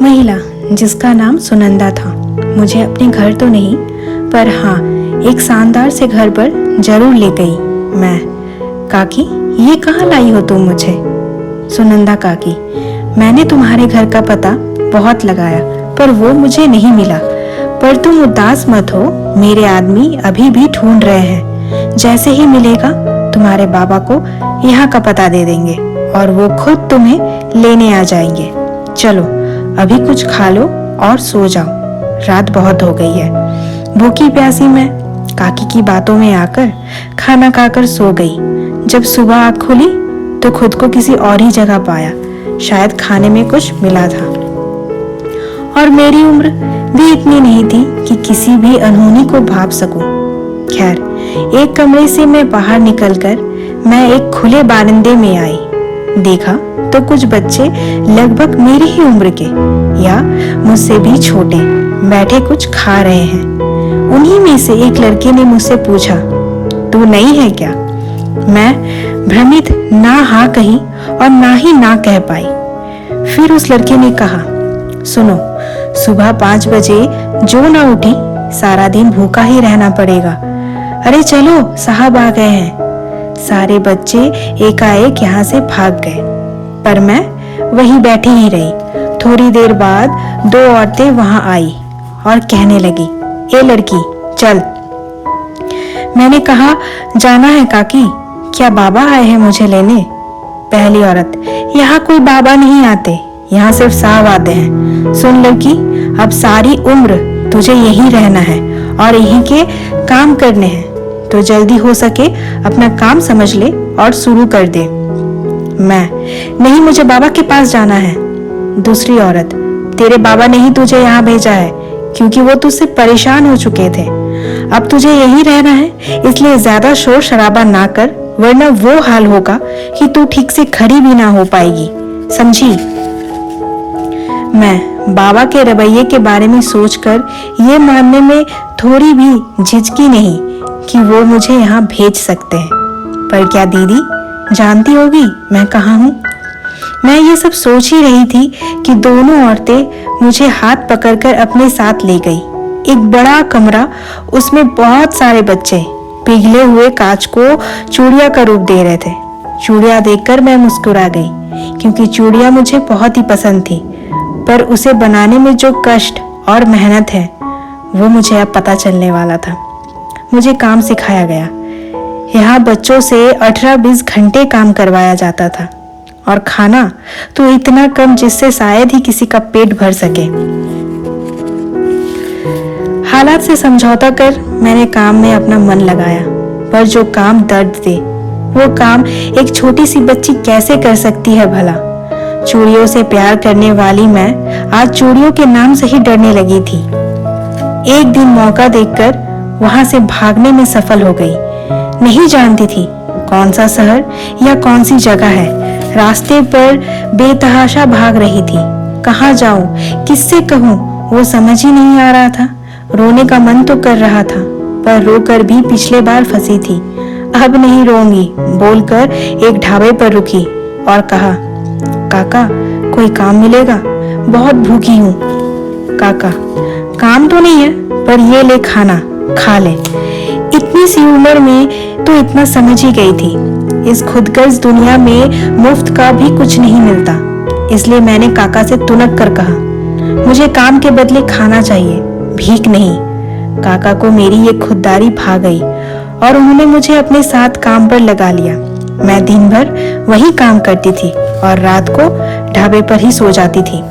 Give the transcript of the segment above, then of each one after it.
महिला जिसका नाम सुनंदा था मुझे अपने घर तो नहीं पर हाँ एक शानदार से घर पर जरूर ले गई। मैं, काकी ये कहाँ लाई हो तुम मुझे? सुनंदा काकी, मैंने तुम्हारे घर का पता बहुत लगाया पर वो मुझे नहीं मिला। पर तुम उदास मत हो, मेरे आदमी अभी भी ढूंढ रहे हैं। जैसे ही मिलेगा तुम्हारे बाबा को यहाँ का पता दे देंगे और वो खुद तुम्हें लेने आ जाएंगे। चलो अभी कुछ खा लो और सो जाओ, रात बहुत हो गई है। भूखी प्यासी मैं काकी की बातों में आकर खाना खाकर सो गई। जब सुबह आँख खुली तो खुद को किसी और ही जगह पाया, शायद खाने में कुछ मिला था। और मेरी उम्र भी इतनी नहीं थी कि किसी भी अनहोनी को भाप सकूं। खैर, एक कमरे से मैं बाहर निकलकर मैं एक खुले बारंदे में आई। देखा तो कुछ बच्चे लगभग मेरी ही उम्र के या मुझसे भी छोटे बैठे कुछ खा रहे हैं। उन्हीं में से एक लड़के ने मुझसे पूछा, तू नहीं है क्या? मैं भ्रमित ना हाँ कही और ना ही ना कह पाई। फिर उस लड़के ने कहा, सुनो, सुबह 5 बजे जो ना उठी सारा दिन भूखा ही रहना पड़ेगा। अरे चलो, साहब आ गए हैं। सारे बच्चे एकाएक यहाँ से भाग गए पर मैं वहीं बैठी ही रही। थोड़ी देर बाद 2 औरतें वहां आई और कहने लगी, ए लड़की चल। मैंने कहा, जाना है काकी, क्या बाबा आए हैं मुझे लेने? पहली औरत, यहाँ कोई बाबा नहीं आते, यहाँ सिर्फ साहब आते हैं। सुन लड़की, अब सारी उम्र तुझे यहीं रहना है और यहीं के काम करने हैं, तो जल्दी हो सके अपना काम समझ ले और शुरू कर दे। मैं, नहीं, मुझे बाबा के पास जाना है। दूसरी औरत, तेरे बाबा ने ही तुझे यहाँ भेजा है क्योंकि वो तुझसे परेशान हो चुके थे। अब तुझे यहीं रहना है, इसलिए ज्यादा शोर शराबा ना कर, वरना वो हाल होगा कि तू ठीक से खड़ी भी ना हो पाएगी, समझी? मैं बाबा के रवैये के बारे में सोचकर ये मानने में थोड़ी भी झिझकी नहीं कि वो मुझे यहाँ भेज सकते हैं। पर क्या दीदी जानती होगी मैं कहाँ हूँ? मैं ये सब सोच ही रही थी कि दोनों औरतें मुझे हाथ पकड़कर अपने साथ ले गई। एक बड़ा कमरा, उसमें बहुत सारे बच्चे पिघले हुए कांच को चूड़िया का रूप दे रहे थे। चूड़िया देखकर मैं मुस्कुरा गई क्योंकि चूड़िया मुझे बहुत ही पसंद थी, पर उसे बनाने में जो कष्ट और मेहनत है वो मुझे अब पता चलने वाला था। मुझे काम सिखाया गया। यहाँ बच्चों से 18-20 घंटे काम करवाया जाता था और खाना तो इतना कम जिससे शायद ही किसी का पेट भर सके। हालात से समझौता कर मैंने काम में अपना मन लगाया, पर जो काम दर्द दे वो काम एक छोटी सी बच्ची कैसे कर सकती है भला? चूड़ियों से प्यार करने वाली मैं आज चूड़ियों के नाम से ही डरने लगी थी। एक दिन मौका देखकर वहां से भागने में सफल हो गई। नहीं जानती थी कौन सा शहर या कौन सी जगह है। रास्ते पर बेतहाशा भाग रही थी। कहाँ जाऊं, किससे कहूं, वो समझ ही नहीं आ रहा था। रोने का मन तो कर रहा था पर रोकर भी पिछले बार फंसी थी। अब नहीं रोऊंगी बोलकर एक ढाबे पर रुकी और कहा, काका कोई काम मिलेगा? बहुत भूखी हूँ। काका, काम तो नहीं है पर ये ले खाना, खा ले। इतनी सी उम्र में तो इतना समझ ही गई थी। इस खुदगर्ज दुनिया में मुफ्त का भी कुछ नहीं मिलता, इसलिए मैंने काका से तुनक कर कहा, मुझे काम के बदले खाना चाहिए, भीख नहीं। काका को मेरी ये खुददारी भा गई और उन्होंने मुझे अपने साथ काम पर लगा लिया। मैं दिन भर वही काम करती थी और रात को ढाबे पर ही सो जाती थी।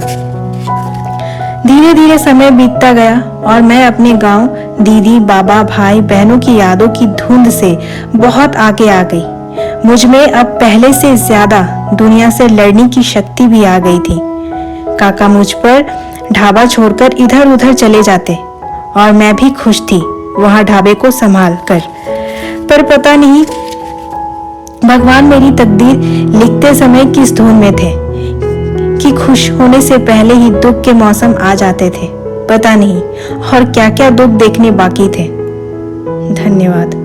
धीरे धीरे समय बीतता गया और मैं अपने गांव, दीदी, बाबा, भाई, बहनों की यादों की धुंध से बहुत आगे आ गई। मुझ में अब पहले से ज्यादा दुनिया से लड़ने की शक्ति भी आ गई थी। काका मुझ पर ढाबा छोड़कर इधर उधर चले जाते और मैं भी खुश थी वहां ढाबे को संभाल कर। पर पता नहीं भगवान मेरी तकदीर लिखते समय किस धुन में थे कि खुश होने से पहले ही दुख के मौसम आ जाते थे। पता नहीं और क्या क्या दुख देखने बाकी थे। धन्यवाद।